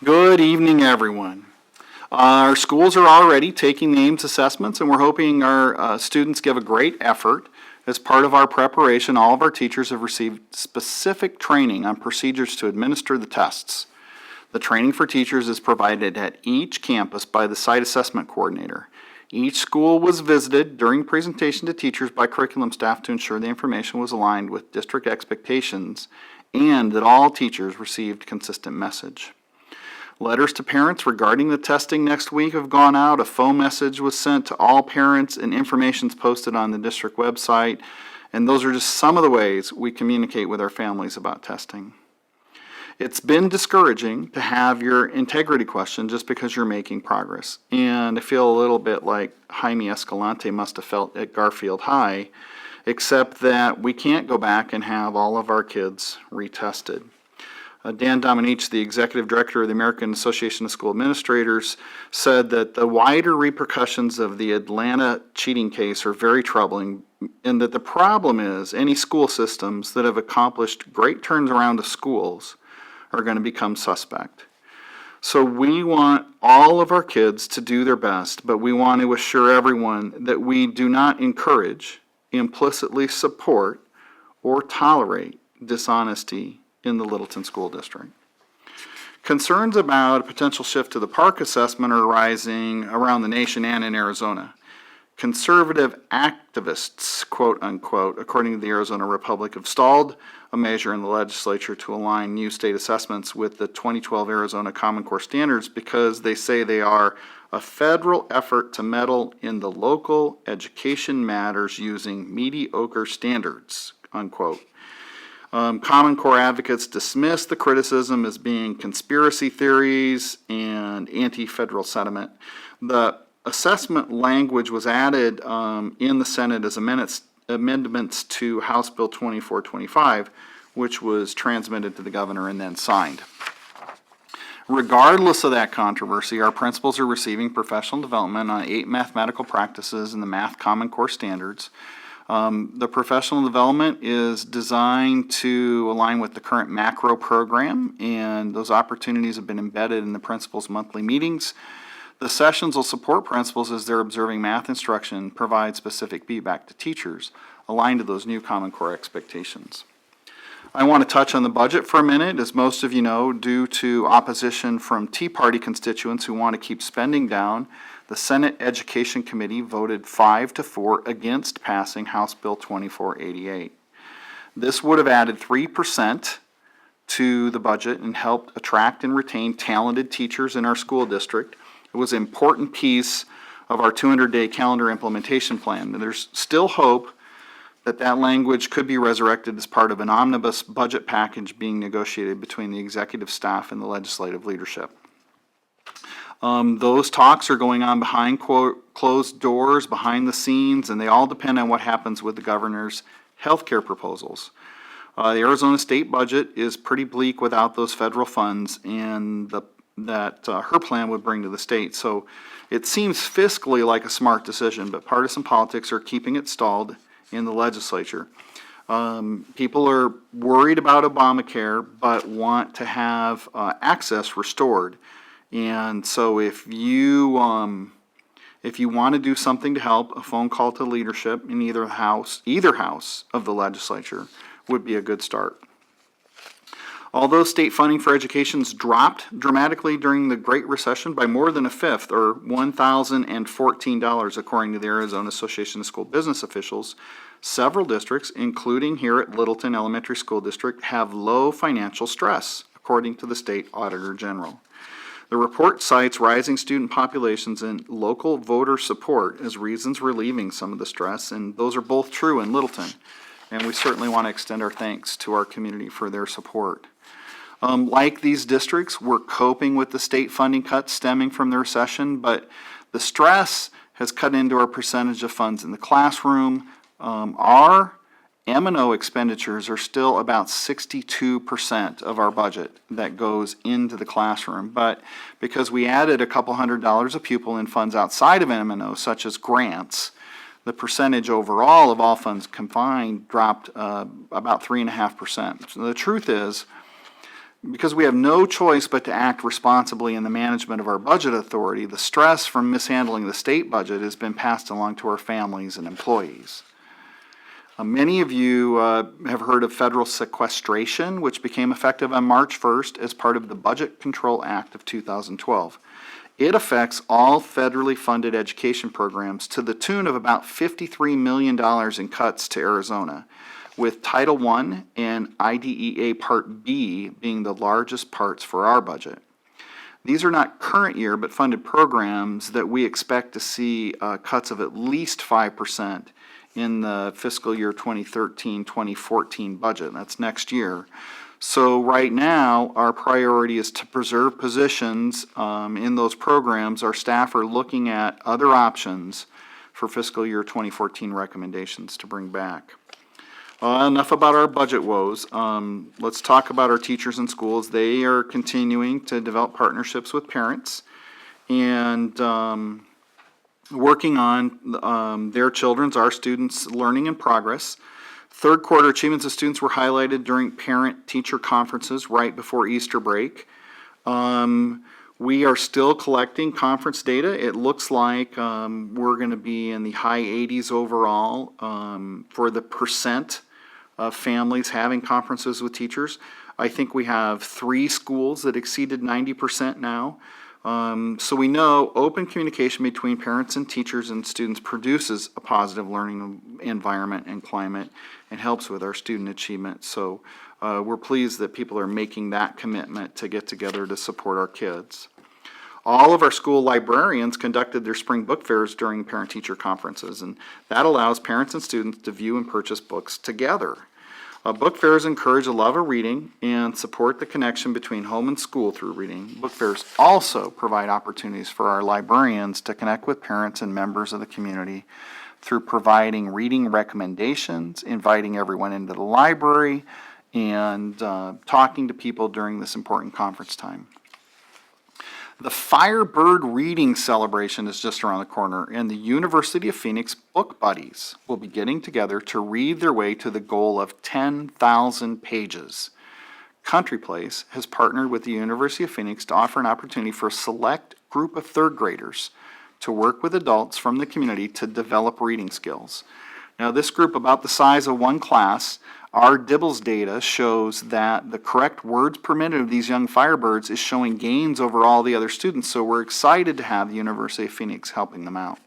Good evening, everyone. Our schools are already taking the AIMS assessments, and we're hoping our students give a great effort. As part of our preparation, all of our teachers have received specific training on procedures to administer the tests. The training for teachers is provided at each campus by the site assessment coordinator. Each school was visited during presentation to teachers by curriculum staff to ensure the information was aligned with district expectations and that all teachers received consistent message. Letters to parents regarding the testing next week have gone out. A phone message was sent to all parents, and information is posted on the district website. And those are just some of the ways we communicate with our families about testing. It's been discouraging to have your integrity questioned just because you're making progress. And I feel a little bit like Jaime Escalante must have felt at Garfield High, except that we can't go back and have all of our kids retested. Dan Dominique, the executive director of the American Association of School Administrators, said that the wider repercussions of the Atlanta cheating case are very troubling, and that the problem is any school systems that have accomplished great turnaround of schools are going to become suspect. So we want all of our kids to do their best, but we want to assure everyone that we do not encourage, implicitly support, or tolerate dishonesty in the Littleton School District. Concerns about a potential shift to the PARCC assessment are rising around the nation and in Arizona. Conservative activists, quote unquote, according to the Arizona Republic, have stalled a measure in the legislature to align new state assessments with the 2012 Arizona Common Core standards because they say they are a federal effort to meddle in the local education matters using mediocre standards, unquote. Common Core advocates dismiss the criticism as being conspiracy theories and anti-federal sentiment. The assessment language was added in the Senate as amendments to House Bill 2425, which was transmitted to the governor and then signed. Regardless of that controversy, our principals are receiving professional development on 8 mathematical practices in the Math Common Core standards. The professional development is designed to align with the current macro program, and those opportunities have been embedded in the principals' monthly meetings. The sessions will support principals as they're observing math instruction, provide specific feedback to teachers aligned to those new Common Core expectations. I want to touch on the budget for a minute. As most of you know, due to opposition from Tea Party constituents who want to keep spending down, the Senate Education Committee voted 5-4 against passing House Bill 2488. This would have added 3% to the budget and helped attract and retain talented teachers in our school district. It was an important piece of our 200-day calendar implementation plan. And there's still hope that that language could be resurrected as part of an omnibus budget package being negotiated between the executive staff and the legislative leadership. Those talks are going on behind closed doors, behind the scenes, and they all depend on what happens with the governor's health care proposals. The Arizona state budget is pretty bleak without those federal funds and that her plan would bring to the state. So it seems fiscally like a smart decision, but partisan politics are keeping it stalled in the legislature. People are worried about Obamacare, but want to have access restored. And so if you want to do something to help, a phone call to leadership in either house of the legislature would be a good start. Although state funding for education dropped dramatically during the Great Recession by more than a fifth, or $1,014, according to the Arizona Association of School Business Officials, several districts, including here at Littleton Elementary School District, have low financial stress, according to the State Auditor General. The report cites rising student populations and local voter support as reasons relieving some of the stress, and those are both true in Littleton. And we certainly want to extend our thanks to our community for their support. Like these districts, we're coping with the state funding cuts stemming from the recession, but the stress has cut into our percentage of funds in the classroom. Our M&O expenditures are still about 62% of our budget that goes into the classroom, but because we added a couple $100 a pupil in funds outside of M&O, such as grants, the percentage overall of all funds combined dropped about 3.5%. So the truth is, because we have no choice but to act responsibly in the management of our budget authority, the stress from mishandling the state budget has been passed along to our families and employees. Many of you have heard of federal sequestration, which became effective on March 1st as part of the Budget Control Act of 2012. It affects all federally funded education programs to the tune of about $53 million in cuts to Arizona, with Title I and IDEA Part B being the largest parts for our budget. These are not current year but funded programs that we expect to see cuts of at least 5% in the fiscal year 2013-2014 budget. That's next year. So right now, our priority is to preserve positions in those programs. Our staff are looking at other options for fiscal year 2014 recommendations to bring back. Enough about our budget woes. Let's talk about our teachers in schools. They are continuing to develop partnerships with parents and working on their children's, our students' learning and progress. Third quarter achievements of students were highlighted during parent-teacher conferences right before Easter break. We are still collecting conference data. It looks like we're going to be in the high 80s overall for the percent of families having conferences with teachers. I think we have 3 schools that exceeded 90% now. So we know open communication between parents and teachers and students produces a positive learning environment and climate and helps with our student achievement. So we're pleased that people are making that commitment to get together to support our kids. All of our school librarians conducted their spring book fairs during parent-teacher conferences, and that allows parents and students to view and purchase books together. Book fairs encourage a love of reading and support the connection between home and school through reading. Book fairs also provide opportunities for our librarians to connect with parents and members of the community through providing reading recommendations, inviting everyone into the library, and talking to people during this important conference time. The Firebird Reading Celebration is just around the corner, and the University of Phoenix Book Buddies will be getting together to read their way to the goal of 10,000 pages. Country Place has partnered with the University of Phoenix to offer an opportunity for a select group of third graders to work with adults from the community to develop reading skills. Now, this group, about the size of one class, our Dibbles data shows that the correct words per minute of these young Firebirds is showing gains over all the other students, so we're excited to have the University of Phoenix helping them out.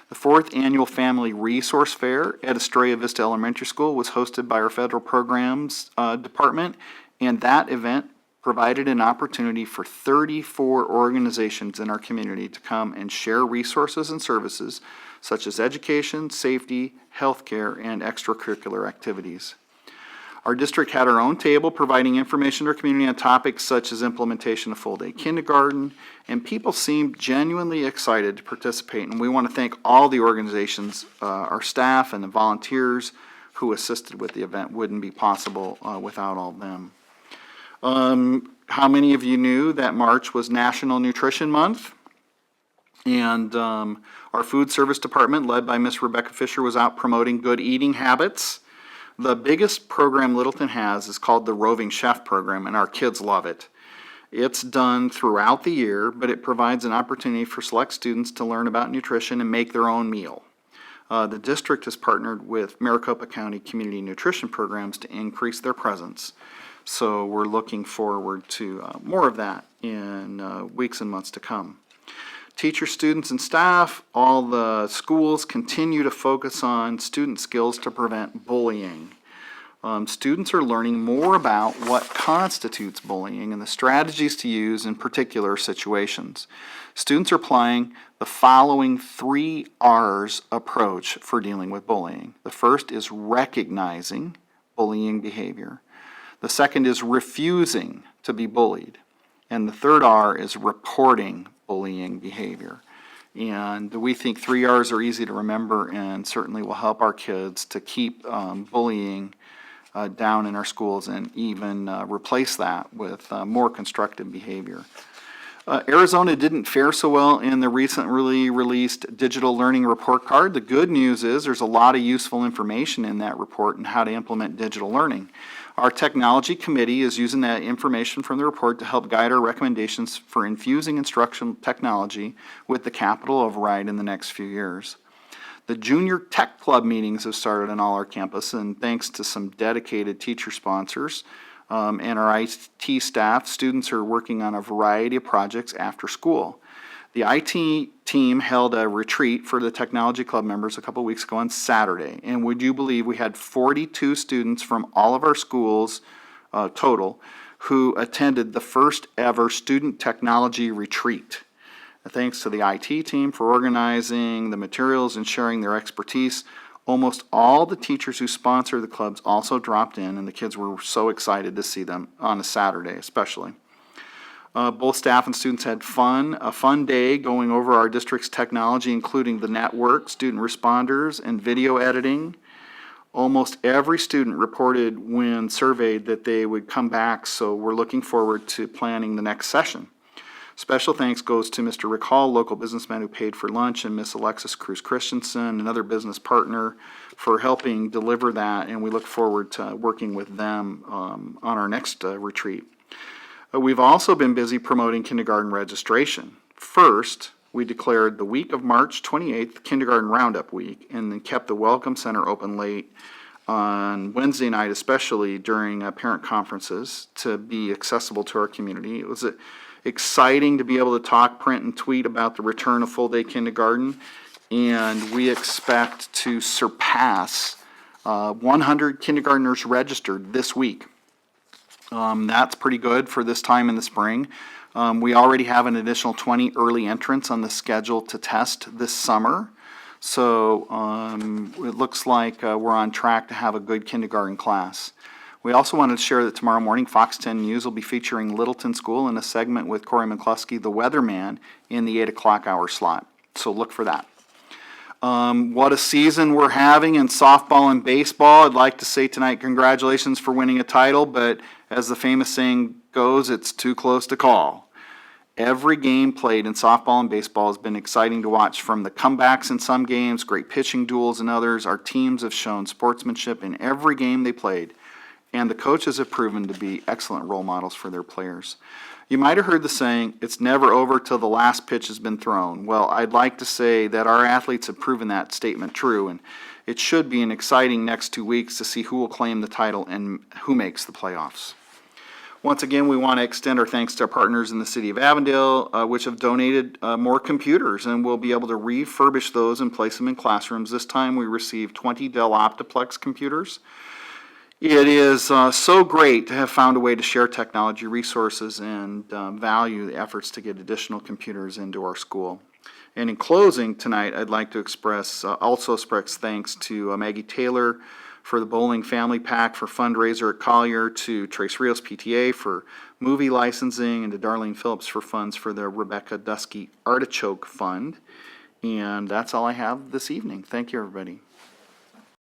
The 4th Annual Family Resource Fair at Estrella Vista Elementary School was hosted by our Federal Programs Department, and that event provided an opportunity for 34 organizations in our community to come and share resources and services such as education, safety, healthcare, and extracurricular activities. Our district had our own table providing information to our community on topics such as implementation of full-day kindergarten, and people seemed genuinely excited to participate, and we want to thank all the organizations, our staff, and the volunteers who assisted with the event. Wouldn't be possible without all of them. How many of you knew that March was National Nutrition Month? And our food service department, led by Miss Rebecca Fisher, was out promoting good eating habits. The biggest program Littleton has is called the Roving Chef Program, and our kids love it. It's done throughout the year, but it provides an opportunity for select students to learn about nutrition and make their own meal. The district has partnered with Maricopa County Community Nutrition Programs to increase their presence. So we're looking forward to more of that in weeks and months to come. Teachers, students, and staff, all the schools continue to focus on student skills to prevent bullying. Students are learning more about what constitutes bullying and the strategies to use in particular situations. Students are applying the following 3 R's approach for dealing with bullying. The first is recognizing bullying behavior. The second is refusing to be bullied. And the third R is reporting bullying behavior. And we think 3 R's are easy to remember and certainly will help our kids to keep bullying down in our schools and even replace that with more constructive behavior. Arizona didn't fare so well in the recently released digital learning report card. The good news is there's a lot of useful information in that report on how to implement digital learning. Our technology committee is using that information from the report to help guide our recommendations for infusing instructional technology with the capital override in the next few years. The Junior Tech Club meetings have started on all our campus, and thanks to some dedicated teacher sponsors and our IT staff, students are working on a variety of projects after school. The IT team held a retreat for the Technology Club members a couple weeks ago on Saturday, and would you believe we had 42 students from all of our schools total who attended the first ever student technology retreat. Thanks to the IT team for organizing the materials and sharing their expertise. Almost all the teachers who sponsor the clubs also dropped in, and the kids were so excited to see them on a Saturday especially. Both staff and students had a fun day going over our district's technology, including the network, student responders, and video editing. Almost every student reported when surveyed that they would come back, so we're looking forward to planning the next session. Special thanks goes to Mr. Rick Hall, local businessman who paid for lunch, and Miss Alexis Cruz Christensen, another business partner, for helping deliver that, and we look forward to working with them on our next retreat. We've also been busy promoting kindergarten registration. First, we declared the week of March 28th Kindergarten Roundup Week, and then kept the Welcome Center open late on Wednesday night, especially during parent conferences, to be accessible to our community. It was exciting to be able to talk, print, and tweet about the return of full-day kindergarten, and we expect to surpass 100 kindergartners registered this week. That's pretty good for this time in the spring. We already have an additional 20 early entrants on the schedule to test this summer. So it looks like we're on track to have a good kindergarten class. We also wanted to share that tomorrow morning Fox 10 News will be featuring Littleton School in a segment with Corey McCluskey, the weatherman, in the 8 o'clock hour slot. So look for that. What a season we're having in softball and baseball. I'd like to say tonight congratulations for winning a title, but as the famous saying goes, it's too close to call. Every game played in softball and baseball has been exciting to watch, from the comebacks in some games, great pitching duels in others. Our teams have shown sportsmanship in every game they played, and the coaches have proven to be excellent role models for their players. You might have heard the saying, it's never over till the last pitch has been thrown. Well, I'd like to say that our athletes have proven that statement true, and it should be an exciting next 2 weeks to see who will claim the title and who makes the playoffs. Once again, we want to extend our thanks to our partners in the city of Avondale, which have donated more computers, and we'll be able to refurbish those and place them in classrooms. This time we received 20 Dell Optiplex computers. It is so great to have found a way to share technology resources and value the efforts to get additional computers into our school. And in closing tonight, I'd like to express thanks to Maggie Taylor for the bowling family pack for fundraiser at Collier, to Trace Rios PTA for movie licensing, and to Darlene Phillips for funds for the Rebecca Dusky Artichoke Fund. And that's all I have this evening. Thank you, everybody.